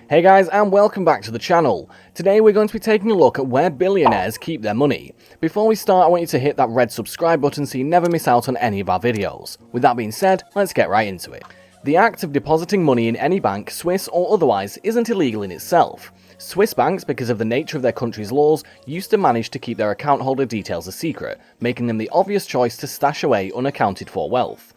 Hey guys, and welcome back to the channel. Today we're going to be taking a look at where billionaires keep their money. Before we start, I want you to hit that red subscribe button so you never miss out on any of our videos. With that being said, let's get right into it. The act of depositing money in any bank, Swiss or otherwise, isn't illegal in itself. Swiss banks, because of the nature of their country's laws, used to manage to keep their account holder details a secret, making them the obvious choice to stash away unaccounted for wealth.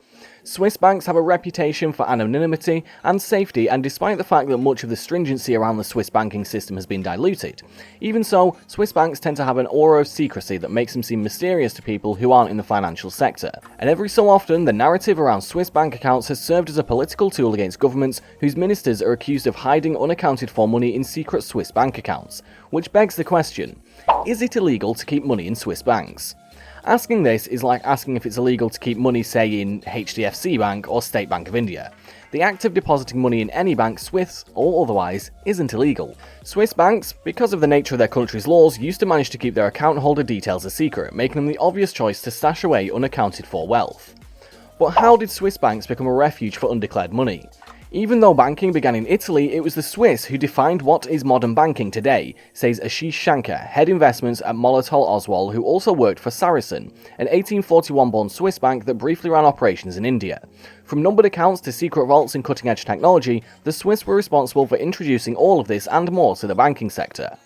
Swiss banks have a reputation for anonymity and safety, and despite the fact that much of the stringency around the Swiss banking system has been diluted, even so, Swiss banks tend to have an aura of secrecy that makes them seem mysterious to people who aren't in the financial sector. And every so often, the narrative around Swiss bank accounts has served as a political tool against governments whose ministers are accused of hiding unaccounted for money in secret Swiss bank accounts. Which begs the question, is it illegal to keep money in Swiss banks? Asking this is like asking if it's illegal to keep money, say, in HDFC Bank or State Bank of India. The act of depositing money in any bank, Swiss or otherwise, isn't illegal. Swiss banks, because of the nature of their country's laws, used to manage to keep their account holder details a secret, making them the obvious choice to stash away unaccounted for wealth. But how did Swiss banks become a refuge for undeclared money? Even though banking began in Italy, it was the Swiss who defined what is modern banking today, says Ashish Shankar, head investments at Molitor Oswal, who also worked for Saracen, an 1841-born Swiss bank that briefly ran operations in India. From numbered accounts to secret vaults and cutting-edge technology, the Swiss were responsible for introducing all of this and more to the banking sector.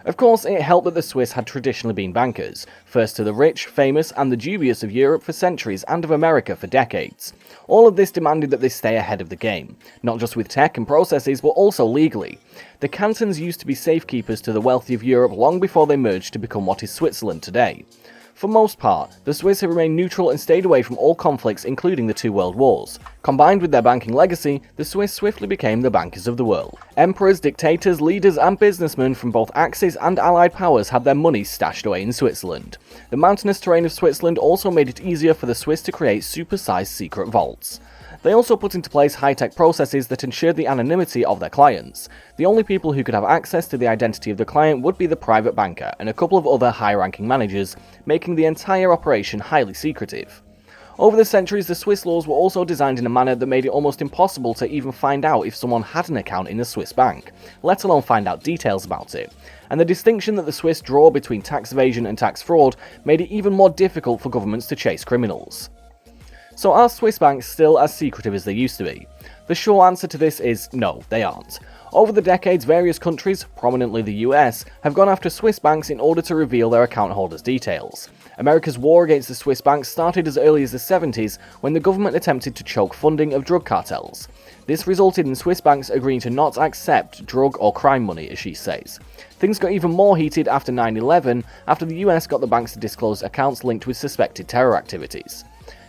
Of course, it helped that the Swiss had traditionally been bankers, first to the rich, famous, and the dubious of Europe for centuries and of America for decades. All of this demanded that they stay ahead of the game, not just with tech and processes, but also legally. The cantons used to be safekeepers to the wealthy of Europe long before they merged to become what is Switzerland today. For most part, the Swiss have remained neutral and stayed away from all conflicts, including the two world wars. Combined with their banking legacy, the Swiss swiftly became the bankers of the world. Emperors, dictators, leaders, and businessmen from both Axis and Allied powers had their money stashed away in Switzerland. The mountainous terrain of Switzerland also made it easier for the Swiss to create super-sized secret vaults. They also put into place high-tech processes that ensured the anonymity of their clients. The only people who could have access to the identity of the client would be the private banker and a couple of other high-ranking managers, making the entire operation highly secretive. Over the centuries, the Swiss laws were also designed in a manner that made it almost impossible to even find out if someone had an account in a Swiss bank, let alone find out details about it. And the distinction that the Swiss draw between tax evasion and tax fraud made it even more difficult for governments to chase criminals. So are Swiss banks still as secretive as they used to be? The short answer to this is no, they aren't. Over the decades, various countries, prominently the US, have gone after Swiss banks in order to reveal their account holders' details. America's war against the Swiss banks started as early as the 70s when the government attempted to choke funding of drug cartels. This resulted in Swiss banks agreeing to not accept drug or crime money, as she says. Things got even more heated after 9/11, after the US got the banks to disclose accounts linked with suspected terror activities.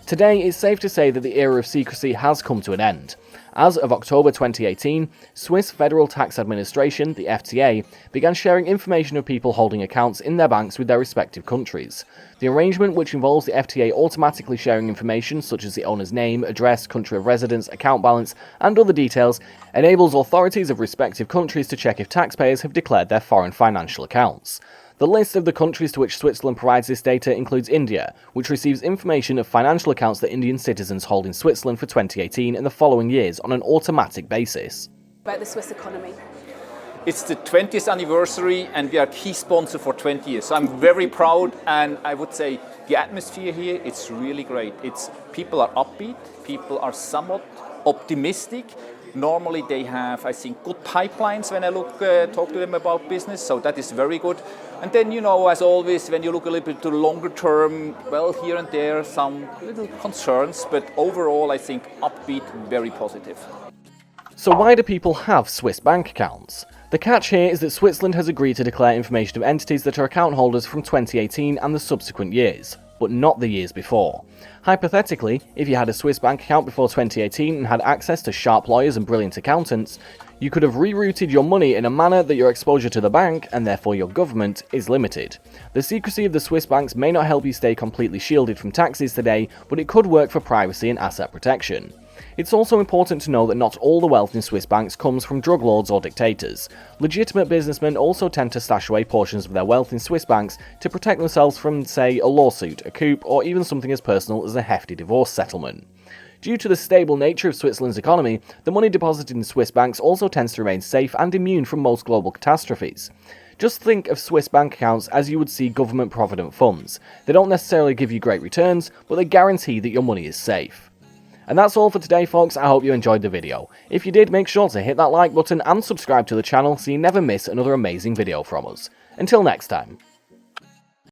Today, it's safe to say that the era of secrecy has come to an end. As of October 2018, Swiss Federal Tax Administration, the FTA, began sharing information of people holding accounts in their banks with their respective countries. The arrangement, which involves the FTA automatically sharing information such as the owner's name, address, country of residence, account balance, and other details, enables authorities of respective countries to check if taxpayers have declared their foreign financial accounts. The list of the countries to which Switzerland provides this data includes India, which receives information of financial accounts that Indian citizens hold in Switzerland for 2018 and the following years on an automatic basis. About the Swiss economy. It's the 20th anniversary and we are a key sponsor for 20 years. So I'm very proud, and I would say the atmosphere here, it's really great. People are upbeat, people are somewhat optimistic. Normally they have, I think, good pipelines when I talk to them about business, so that is very good. And then, as always, when you look a little bit to longer term, well, here and there, some little concerns, but overall, I think upbeat, very positive. So why do people have Swiss bank accounts? The catch here is that Switzerland has agreed to declare information of entities that are account holders from 2018 and the subsequent years, but not the years before. Hypothetically, if you had a Swiss bank account before 2018 and had access to sharp lawyers and brilliant accountants, you could have rerouted your money in a manner that your exposure to the bank, and therefore your government, is limited. The secrecy of the Swiss banks may not help you stay completely shielded from taxes today, but it could work for privacy and asset protection. It's also important to know that not all the wealth in Swiss banks comes from drug lords or dictators. Legitimate businessmen also tend to stash away portions of their wealth in Swiss banks to protect themselves from, say, a lawsuit, a coup, or even something as personal as a hefty divorce settlement. Due to the stable nature of Switzerland's economy, the money deposited in Swiss banks also tends to remain safe and immune from most global catastrophes. Just think of Swiss bank accounts as you would see government provident funds. They don't necessarily give you great returns, but they guarantee that your money is safe. And that's all for today, folks. I hope you enjoyed the video. If you did, make sure to hit that like button and subscribe to the channel so you never miss another amazing video from us. Until next time.